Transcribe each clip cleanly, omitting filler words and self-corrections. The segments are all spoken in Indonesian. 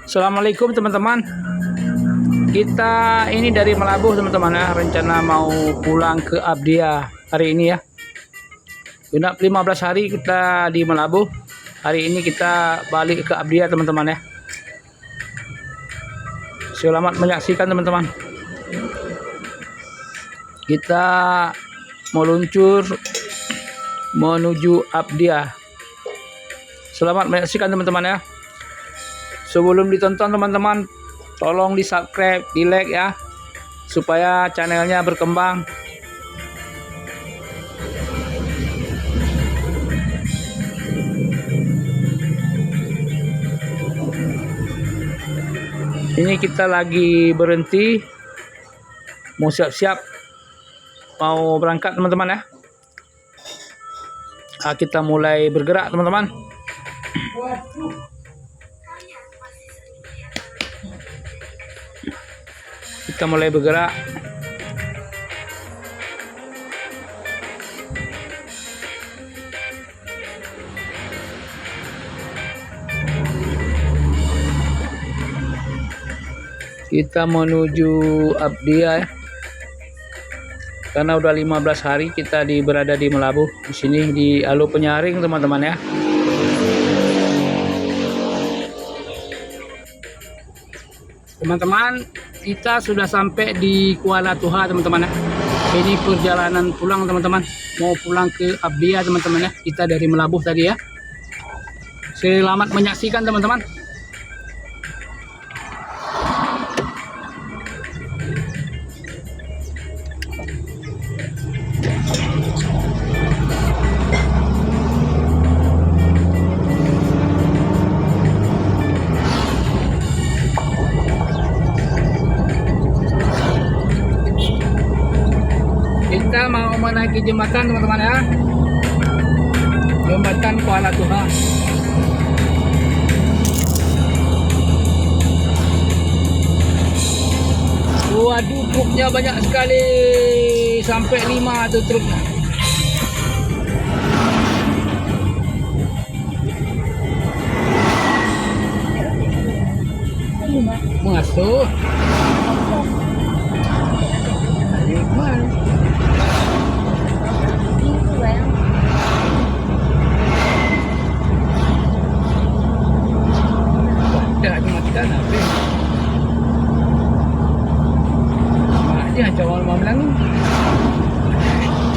Assalamualaikum teman-teman. Kita ini dari Melabuh teman-teman ya. Rencana mau pulang ke Abdia hari ini ya. Sudah 15 hari kita di Melabuh. Hari ini kita balik ke Abdia teman-teman ya. Selamat menyaksikan teman-teman. Kita meluncur menuju Abdia. Selamat menyaksikan teman-teman ya. Sebelum ditonton teman-teman, tolong di subscribe, di like ya, supaya channelnya berkembang. Ini kita lagi berhenti, mau siap-siap, mau berangkat teman-teman ya. Kita mulai bergerak teman-teman. Kita mulai bergerak. Kita menuju Abdia ya. Karena udah 15 hari kita berada di Melabuh, di sini di Alu Penyaring teman-teman ya. Teman-teman, kita sudah sampai di Kuala Tuha teman-teman ya. Ini perjalanan pulang teman-teman, mau pulang ke Abdia teman-teman ya. Kita dari Melabuh tadi ya. Selamat menyaksikan teman-teman. Kita mau menaiki jembatan teman-teman ya, jembatan Kuala Tuha. Waduh, truknya banyak sekali, sampai 5 tuh truknya. Masuk.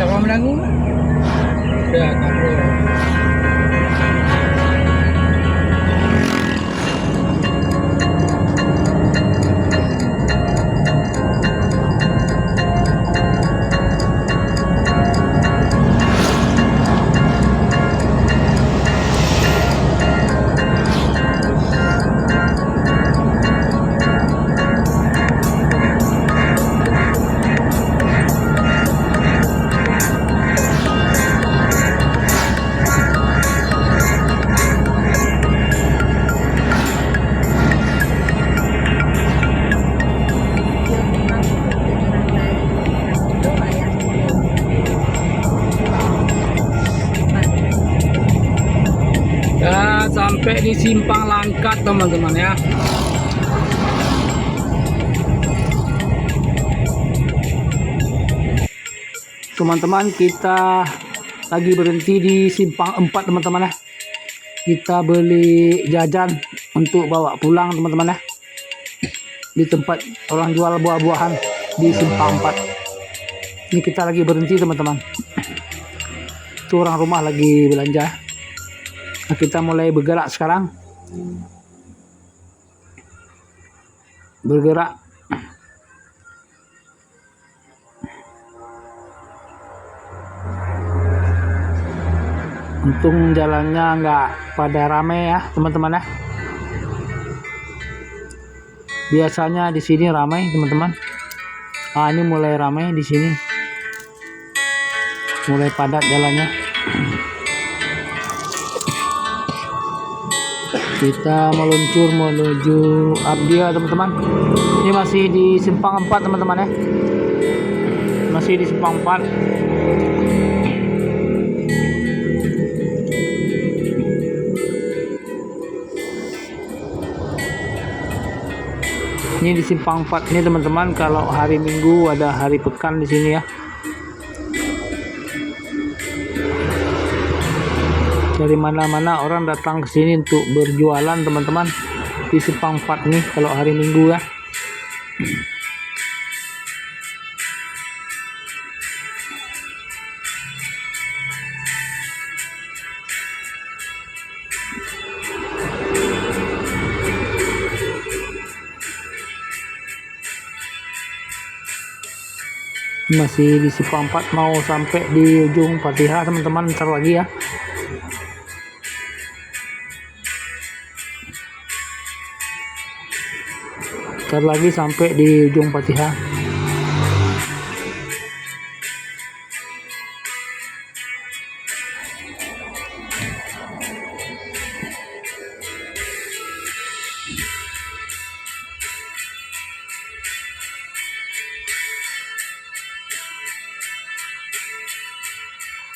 Cawan Melangu ya kabur. Sampai di Simpang Langkat teman-teman ya. Teman-teman, kita lagi berhenti di Simpang 4 teman-teman ya. Kita beli jajan untuk bawa pulang teman-teman ya, di tempat orang jual buah-buahan di Simpang 4. Ini kita lagi berhenti teman-teman. Itu orang rumah lagi belanja. Nah, kita mulai bergerak sekarang. Bergerak. Untung jalannya nggak pada ramai ya teman-teman ya. Biasanya di sini ramai teman-teman. Ini mulai ramai di sini. Mulai padat jalannya. Kita meluncur menuju Abdia teman-teman. Ini masih di Simpang 4 teman-teman ya. Masih di Simpang 4. Ini di simpang 4 ini teman-teman, kalau hari Minggu ada hari pekan di sini ya. Dari mana-mana orang datang ke sini untuk berjualan teman-teman di simpang 4 nih kalau hari Minggu ya. Masih di simpang 4, mau sampai di ujung Fatihah teman-teman, ntar lagi ya. Ntar lagi sampai di ujung Fatihah.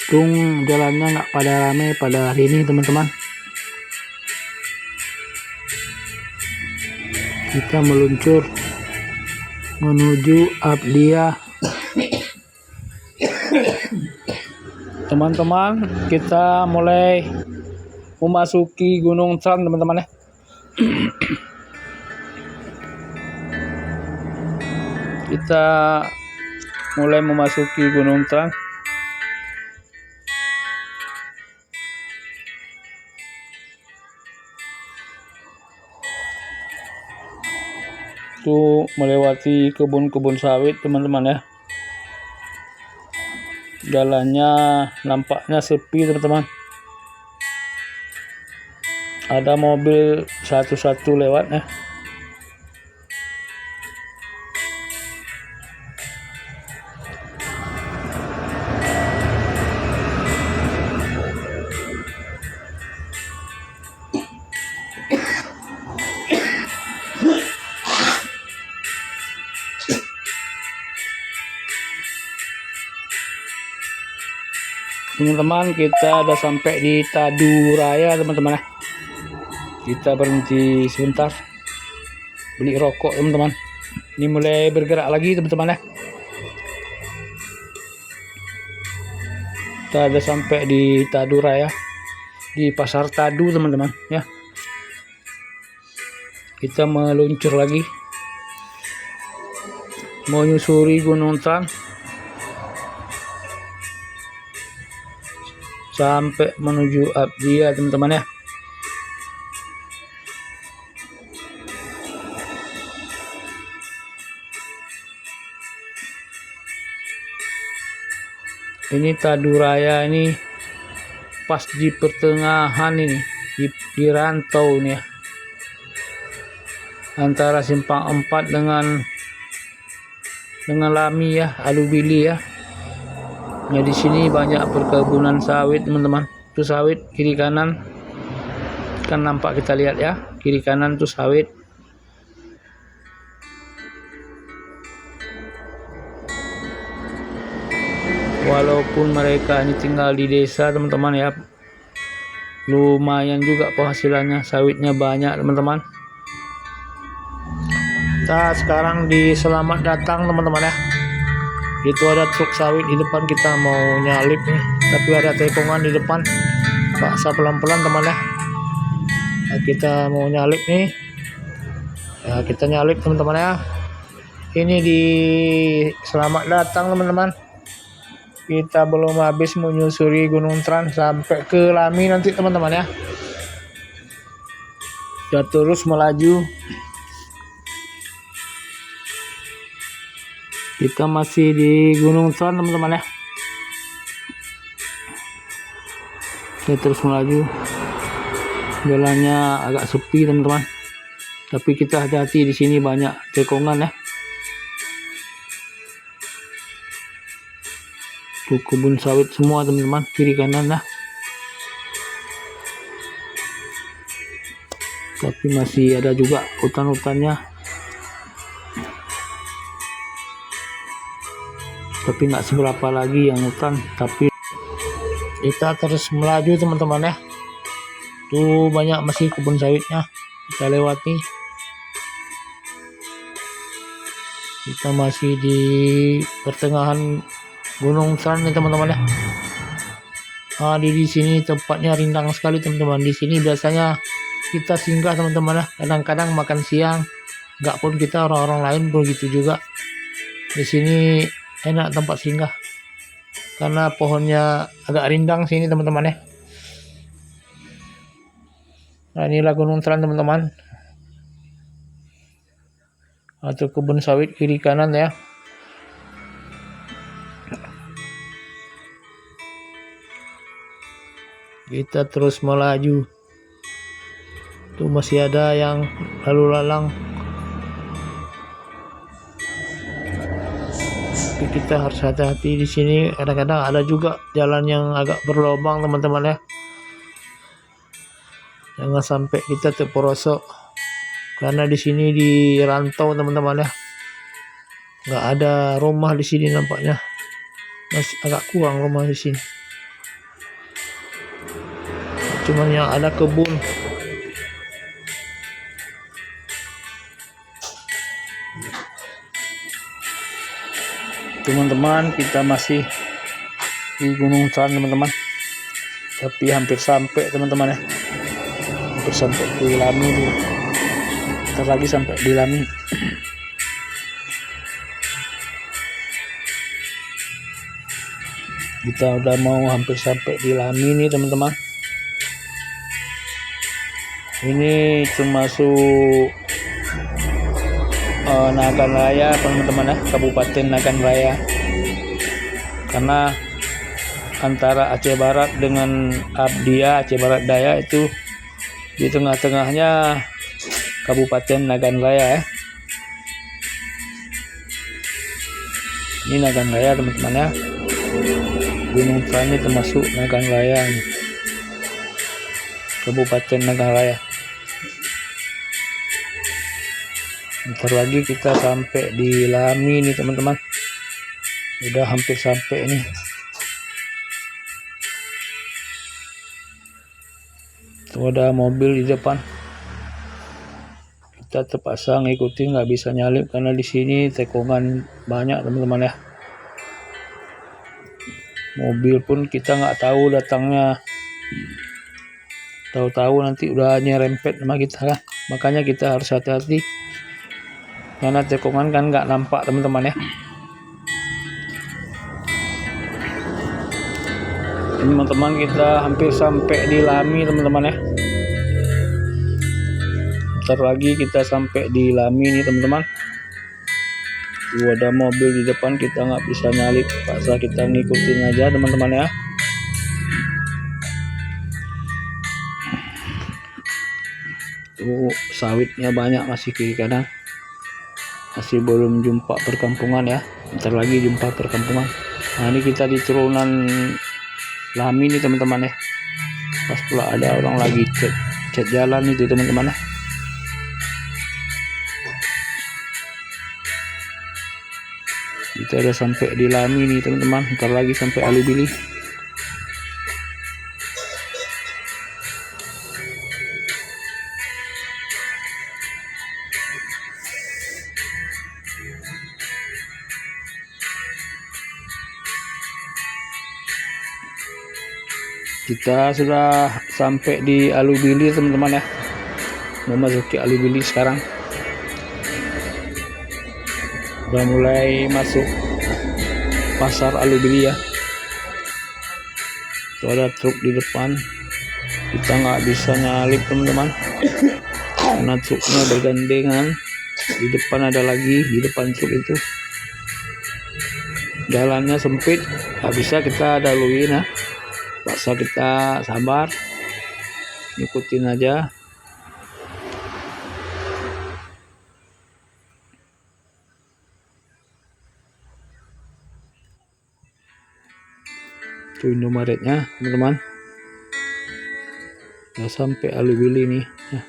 Untung jalannya nggak pada ramai pada hari ini teman-teman. Kita meluncur menuju Abdiyah. Teman-teman, kita mulai memasuki Gunung Tran teman-teman ya. Kita mulai memasuki Gunung Tran. Itu melewati kebun-kebun sawit teman-teman ya. Jalannya nampaknya sepi teman-teman. Ada mobil satu-satu lewat ya. Teman-teman, kita udah sampai di Tadu Raya teman-teman ya. Kita berhenti sebentar beli rokok teman-teman. Ini mulai bergerak lagi teman-teman ya. Kita udah sampai di Tadu Raya, di Pasar Tadu teman-teman ya. Kita meluncur lagi menyusuri Gunung Tran sampai menuju Abdiyah teman-teman ya. Ini Tadu Raya ini pas di pertengahan ini, di rantau nih ya, antara simpang 4 dengan Lami ya, Alubili ya. Nah, di sini banyak perkebunan sawit teman-teman. Itu sawit kiri kanan kan nampak, kita lihat ya, kiri kanan tuh sawit. Walaupun mereka ini tinggal di desa teman-teman ya, lumayan juga penghasilannya, sawitnya banyak teman-teman. Kita sekarang di Selamat Datang teman-teman ya. Itu ada truk sawit di depan, kita mau nyalip nih, tapi ada tekongan di depan. Paksa pelan-pelan teman ya. Nah, kita mau nyalip nih ya, kita nyalip teman-teman ya. Ini di Selamat Datang teman-teman. Kita belum habis menyusuri Gunung Tran sampai ke Lami nanti teman-teman ya. Ya, terus melaju. Kita masih di Gunung Tran teman-teman ya. Kita terus melaju. Jalannya agak sepi teman-teman. Tapi kita hati-hati, di sini banyak tekongan ya. Tuh kebun sawit semua teman-teman, kiri kanan lah. Tapi masih ada juga hutan-hutannya. Tapi nggak seberapa lagi yang hutan, tapi kita terus melaju teman-teman ya. Tuh banyak masih kebun sawitnya kita lewati. Kita masih di pertengahan Gunung Seran ya teman-teman ya. Di sini tempatnya rindang sekali teman-teman. Di sini biasanya kita singgah teman-teman ya. Kadang-kadang makan siang. Enggak pun kita, orang-orang lain begitu juga. Di sini enak tempat singgah. Karena pohonnya agak rindang sini teman-teman ya. Nah, inilah Gunung Seran teman-teman. Atau kebun sawit kiri kanan ya. Kita terus melaju. Tuh masih ada yang lalu lalang. Tapi kita harus hati-hati di sini. Kadang-kadang ada juga jalan yang agak berlubang teman-teman ya. Jangan sampai kita terperosok. Karena di sini di rantau teman-teman ya. Nggak ada rumah di sini nampaknya. Masih agak kurang rumah di sini. Cuman yang ada kebun. Teman-teman, kita masih di Gunung Seran teman-teman. Tapi hampir sampai teman-teman ya. Hampir sampai di Lami dulu. Ntar lagi sampai di Lami. Kita udah mau hampir sampai di Lami nih teman-teman. Ini termasuk Nagan Raya teman-teman ya, Kabupaten Nagan Raya. Karena antara Aceh Barat dengan Abdia, Aceh Barat Daya itu di tengah-tengahnya Kabupaten Nagan Raya ya. Ini Nagan Raya teman-teman ya. Gunung Seran ini termasuk Nagan Raya nih. Kabupaten Nagan Raya. Bentar lagi kita sampai di Lami nih teman-teman. Udah hampir sampai nih. Tuh ada mobil di depan. Kita terpaksa ngikutin, nggak bisa nyalip karena di sini tikungan banyak teman-teman ya. Mobil pun kita nggak tahu datangnya. Tahu-tahu nanti udah nyerempet sama kita lah. Makanya kita harus hati-hati. Karena tikungan kan nggak nampak teman-teman ya. Ini teman-teman, kita hampir sampai di Lami teman-teman ya. Bentar lagi kita sampai di Lami nih teman-teman. Ada mobil di depan, kita nggak bisa nyalip, paksa kita ngikutin aja teman-teman ya. Tuh sawitnya banyak masih kiri kanan. Masih belum jumpa perkampungan ya. Bentar lagi jumpa perkampungan. Nah, ini kita di turunan Lami nih teman-teman ya. Pas pula ada orang lagi cat jalan itu teman-teman ya. Kita udah sampai di Lami nih teman-teman. Bentar lagi sampai Alubili. Kita sudah sampai di Alubili teman-teman ya. Mau masuk ke Alubili sekarang. Udah mulai masuk pasar Alubili ya. Tuh ada truk di depan. Kita nggak bisa nyalip teman-teman. Karena truknya bergandengan. Di depan ada lagi, di depan truk itu. Jalannya sempit, nggak bisa kita daluin ya. Paksa kita sabar, ikutin aja. Tuh Indomaretnya teman-teman. Udah sampai Alubili nih ya.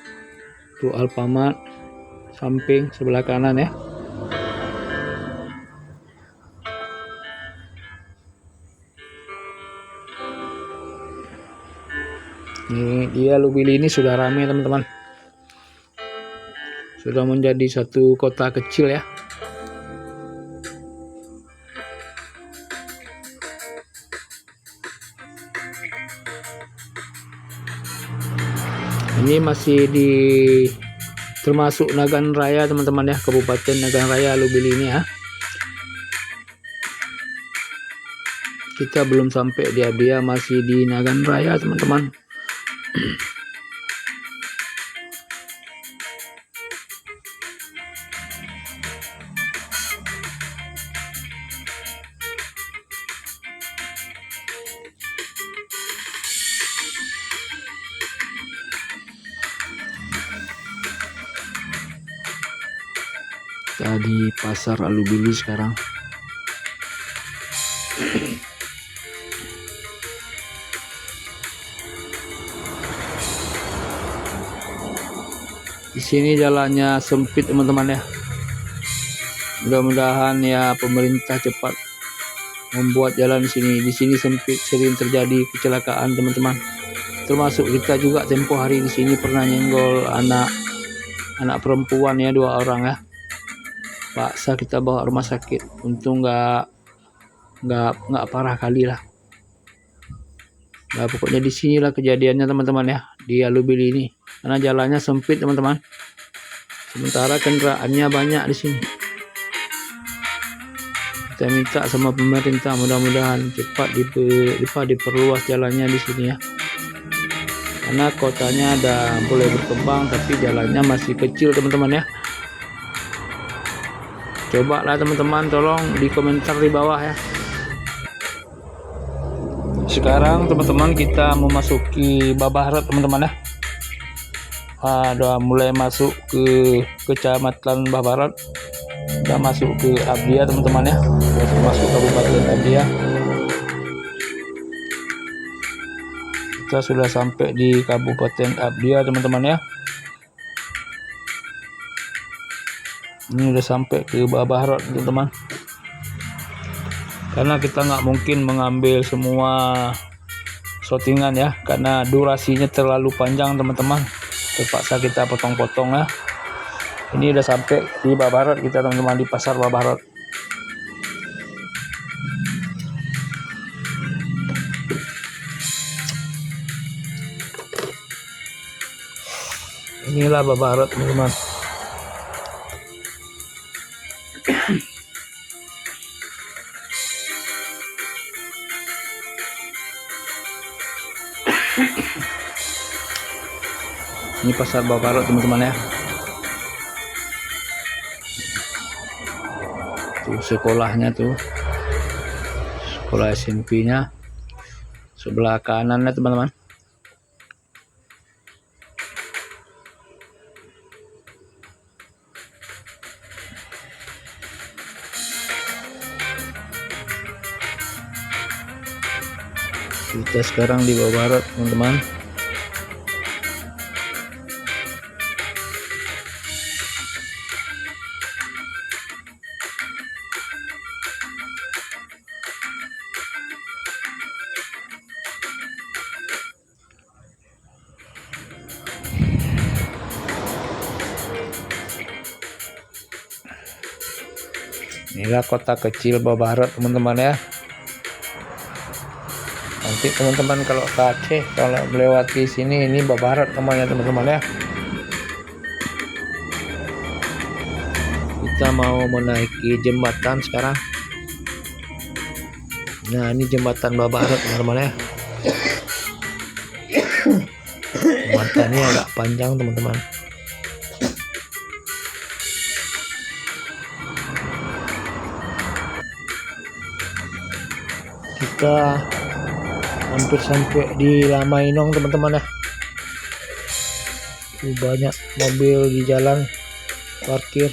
Tuh Alfamart samping sebelah kanan ya. Nih dia Alubili ini sudah ramai teman-teman. Sudah menjadi satu kota kecil ya. Ini masih di termasuk Nagan Raya teman-teman ya, Kabupaten Nagan Raya Lubili ini ya. Kita belum sampai di Abdia, masih di Nagan Raya teman-teman. Kita di Pasar Alubili sekarang. Di sini jalannya sempit teman-teman ya. Mudah-mudahan ya pemerintah cepat membuat jalan di sini. Di sini sempit, sering terjadi kecelakaan teman-teman. Termasuk kita juga tempo hari di sini pernah nyenggol anak perempuan ya, 2 orang ya. Paksa kita bawa rumah sakit. Untung nggak parah kali lah. Nah, pokoknya di sinilah kejadiannya teman-teman ya, di Alubili ini. Karena jalannya sempit teman-teman. Sementara kendaraannya banyak di sini. Kita minta sama pemerintah mudah-mudahan cepat diperluas jalannya di sini ya. Karena kotanya ada boleh berkembang tapi jalannya masih kecil teman-teman ya. Coba lah teman-teman, tolong di komentar di bawah ya. Sekarang teman-teman kita memasuki Babarat teman-teman ya. Udah mulai masuk ke Kecamatan Babarat. Udah masuk ke Abdia teman-teman ya. Udah masuk Kabupaten Abdia. Kita sudah sampai di Kabupaten Abdia teman-teman ya. Ini udah sampai ke Babarat teman-teman. Karena kita nggak mungkin mengambil semua shootingan ya, karena durasinya terlalu panjang teman-teman. Terpaksa kita potong-potong ya. Ini udah sampai di Babarat kita teman-teman, di Pasar Babarat. Inilah Babarat teman-teman. Ini Pasar Babarat teman-teman ya. Tuh sekolahnya tuh, sekolah SMP-nya sebelah kanannya teman-teman. Kita sekarang di Babarat teman-teman. Inilah kota kecil Babarat teman-teman ya. Nanti teman-teman kalau ke Aceh, kalau melewati sini, ini Babarat namanya teman-teman ya. Kita mau menaiki jembatan sekarang. Nah, ini jembatan Babarat teman-teman ya. Jembatannya agak panjang teman-teman. Kita hampir sampai di Lamainong teman-teman ya. Banyak mobil di jalan parkir.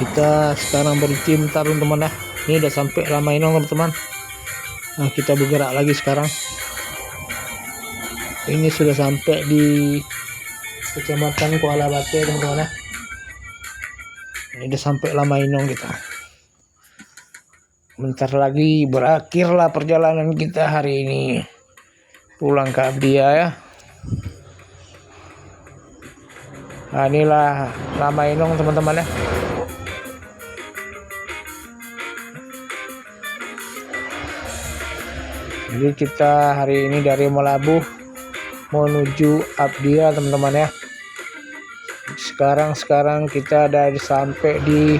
Kita sekarang berhenti bentar teman-teman ya. Ini udah sampai Lamainong teman-teman. Nah, kita bergerak lagi sekarang. Ini sudah sampai di Kecamatan Kuala Bate teman-teman ya. Ini udah sampai Lamainong kita. Bentar lagi berakhirlah perjalanan kita hari ini. Pulang ke Abdia ya. Nah, inilah Lamainong teman-teman ya. Jadi kita hari ini dari Melabuh menuju Abdia teman-teman ya. Sekarang kita dari sampai di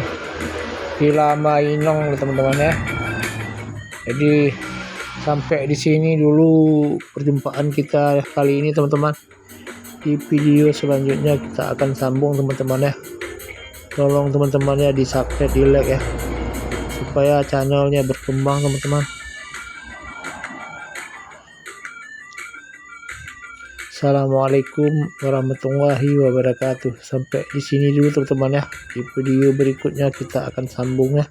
Villa Mainong teman-teman ya. Jadi sampai di sini dulu perjumpaan kita kali ini teman-teman. Di video selanjutnya kita akan sambung teman-teman ya. Tolong teman-teman ya di subscribe, di like ya, supaya channelnya berkembang teman-teman. Assalamualaikum warahmatullahi wabarakatuh. Sampai di sini dulu teman-teman ya. Di video berikutnya kita akan sambung ya.